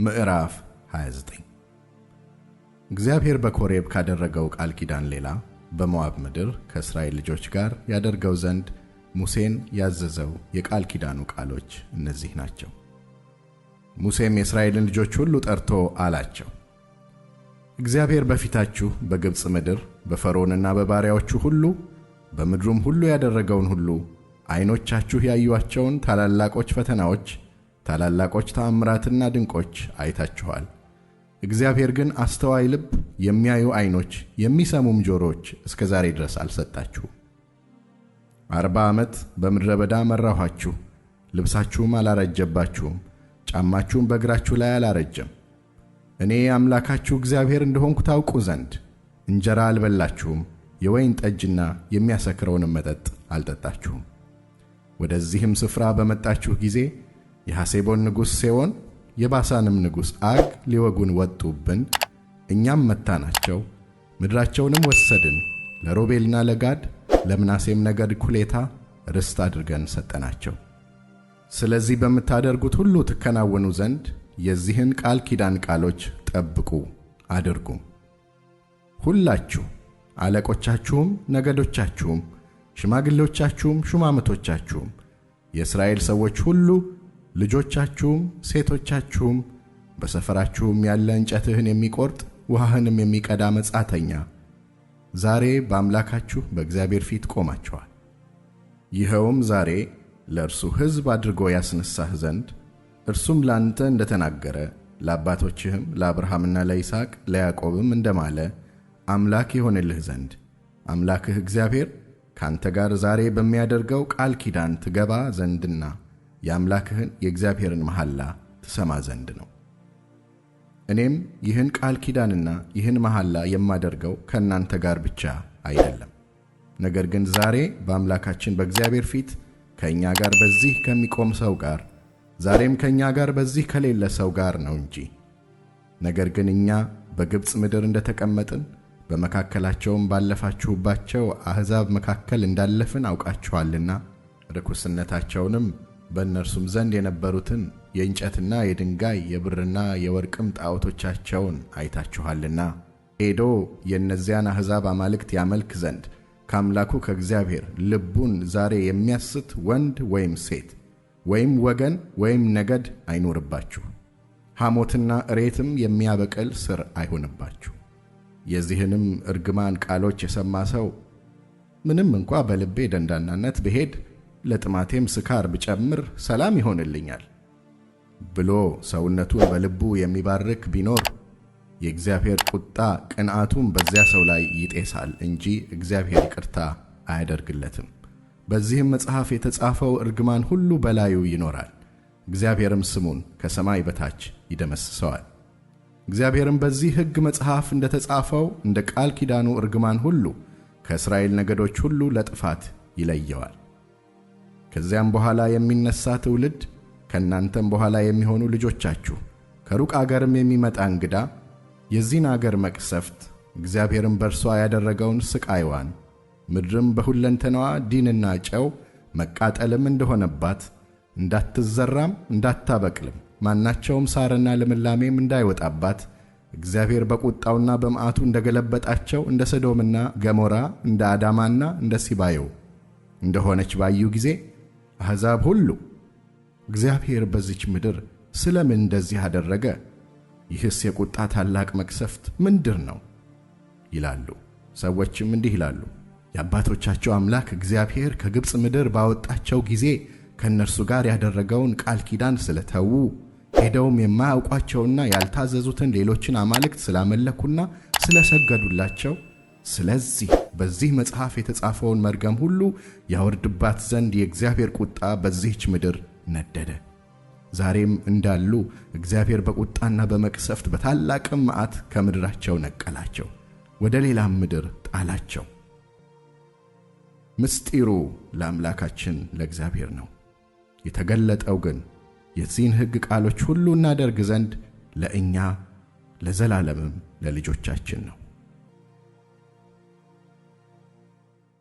ምዕራፍ 29 እግዚአብሔር በኮሬብ ካደረገው ቃል ኪዳን ሌላ በሞዓብ ምድር ከእስራኤል ልጆች ጋር ያደርገው ዘንድ ሙሴን ያዘዘው የቃል ኪዳኑ ቃሎች እነዚህ ናቸው። ሙሴም የእስራኤልን ልጆች ሁሉ ጠርቶ አላቸው፣ እግዚአብሔር በፊታችሁ በግብፅ ምድር በፈርዖንና በባሪያዎቹ ሁሉ በምድሩም ሁሉ ያደረገውን ሁሉ ዓይኖቻችሁ ያዩአቸውን ታላላቆች ፈተናዎች፣ ታላላቆች ተአምራትና ድንቆች አይታችኋል። እግዚአብሔር ግን አስተዋይ ልብ፣ የሚያዩ ዓይኖች፣ የሚሰሙም ጆሮች እስከ ዛሬ ድረስ አልሰጣችሁም። 40 ዓመት በምድረ በዳ መራኋችሁ፣ ልብሳችሁም አላረጀባችሁም፣ ጫማችሁም በእግራችሁ ላይ አላረጀም። እኔ አምላካችሁ እግዚአብሔር እንደሆንኩ ታውቁ ዘንድ እንጀራ አልበላችሁም፣ የወይን ጠጅና የሚያሰክረውንም መጠጥ አልጠጣችሁም። ወደዚህም ስፍራ በመጣችሁ ጊዜ የሐሴቦን ንጉሥ ሴዎን የባሳንም ንጉሥ ዐግ ሊወጉን ወጡብን። እኛም መታናቸው፣ ምድራቸውንም ወሰድን። ለሮቤልና ለጋድ ለምናሴም ነገድ እኩሌታ ርስት አድርገን ሰጠናቸው። ስለዚህ በምታደርጉት ሁሉ ትከናወኑ ዘንድ የዚህን ቃል ኪዳን ቃሎች ጠብቁ አድርጉም። ሁላችሁ አለቆቻችሁም፣ ነገዶቻችሁም፣ ሽማግሌዎቻችሁም፣ ሹማምቶቻችሁም፣ የእስራኤል ሰዎች ሁሉ ልጆቻችሁም፣ ሴቶቻችሁም፣ በሰፈራችሁም ያለ እንጨትህን የሚቆርጥ ውሃህንም የሚቀዳ መጻተኛ ዛሬ በአምላካችሁ በእግዚአብሔር ፊት ቆማችኋል። ይኸውም ዛሬ ለእርሱ ሕዝብ አድርጎ ያስነሳህ ዘንድ እርሱም ላንተ እንደተናገረ ለአባቶችህም ለአብርሃምና ለይስሐቅ ለያዕቆብም እንደማለ አምላክ ይሆንልህ ዘንድ አምላክህ እግዚአብሔር ካንተ ጋር ዛሬ በሚያደርገው ቃል ኪዳን ትገባ ዘንድና የአምላክህን የእግዚአብሔርን መሐላ ትሰማ ዘንድ ነው። እኔም ይህን ቃል ኪዳንና ይህን መሐላ የማደርገው ከእናንተ ጋር ብቻ አይደለም፣ ነገር ግን ዛሬ በአምላካችን በእግዚአብሔር ፊት ከእኛ ጋር በዚህ ከሚቆም ሰው ጋር ዛሬም ከእኛ ጋር በዚህ ከሌለ ሰው ጋር ነው እንጂ። ነገር ግን እኛ በግብፅ ምድር እንደተቀመጥን በመካከላቸውም ባለፋችሁባቸው አሕዛብ መካከል እንዳለፍን አውቃችኋልና ርኩስነታቸውንም በእነርሱም ዘንድ የነበሩትን የእንጨትና የድንጋይ የብርና የወርቅም ጣዖቶቻቸውን አይታችኋልና ሄዶ የእነዚያን አሕዛብ አማልክት ያመልክ ዘንድ ከአምላኩ ከእግዚአብሔር ልቡን ዛሬ የሚያስት ወንድ ወይም ሴት ወይም ወገን ወይም ነገድ አይኖርባችሁ። ሐሞትና እሬትም የሚያበቅል ሥር አይሆንባችሁ። የዚህንም እርግማን ቃሎች የሰማ ሰው ምንም እንኳ በልቤ ደንዳናነት ብሄድ ለጥማቴም ስካር ብጨምር ሰላም ይሆንልኛል ብሎ ሰውነቱን በልቡ የሚባርክ ቢኖር የእግዚአብሔር ቁጣ ቅንዓቱም በዚያ ሰው ላይ ይጤሳል እንጂ እግዚአብሔር ይቅርታ አያደርግለትም። በዚህም መጽሐፍ የተጻፈው እርግማን ሁሉ በላዩ ይኖራል፣ እግዚአብሔርም ስሙን ከሰማይ በታች ይደመስሰዋል። እግዚአብሔርም በዚህ ሕግ መጽሐፍ እንደተጻፈው እንደ ቃል ኪዳኑ እርግማን ሁሉ ከእስራኤል ነገዶች ሁሉ ለጥፋት ይለየዋል። ከዚያም በኋላ የሚነሣ ትውልድ ከእናንተም በኋላ የሚሆኑ ልጆቻችሁ ከሩቅ አገርም የሚመጣ እንግዳ የዚህን አገር መቅሰፍት እግዚአብሔርም በእርሷ ያደረገውን ስቃይዋን ምድርም በሁለንተናዋ ዲንና ጨው መቃጠልም እንደሆነባት እንዳትዘራም እንዳታበቅልም ማናቸውም ሳርና ልምላሜም እንዳይወጣባት እግዚአብሔር በቁጣውና በመዓቱ እንደገለበጣቸው እንደ ሰዶምና ገሞራ እንደ አዳማና እንደ ሲባዮ እንደሆነች ባዩ ጊዜ አሕዛብ ሁሉ እግዚአብሔር በዚች ምድር ስለምን እንደዚህ አደረገ? ይህስ የቁጣ ታላቅ መቅሰፍት ምንድር ነው ይላሉ። ሰዎችም እንዲህ ይላሉ፣ የአባቶቻቸው አምላክ እግዚአብሔር ከግብፅ ምድር ባወጣቸው ጊዜ ከእነርሱ ጋር ያደረገውን ቃል ኪዳን ስለተዉ ሄደውም የማያውቋቸውና ያልታዘዙትን ሌሎችን አማልክት ስላመለኩና ስለሰገዱላቸው ስለዚህ በዚህ መጽሐፍ የተጻፈውን መርገም ሁሉ ያወርድባት ዘንድ የእግዚአብሔር ቁጣ በዚህች ምድር ነደደ። ዛሬም እንዳሉ እግዚአብሔር በቁጣና በመቅሰፍት በታላቅም መዓት ከምድራቸው ነቀላቸው፣ ወደ ሌላም ምድር ጣላቸው። ምስጢሩ ለአምላካችን ለእግዚአብሔር ነው። የተገለጠው ግን የዚህን ሕግ ቃሎች ሁሉ እናደርግ ዘንድ ለእኛ ለዘላለምም ለልጆቻችን ነው።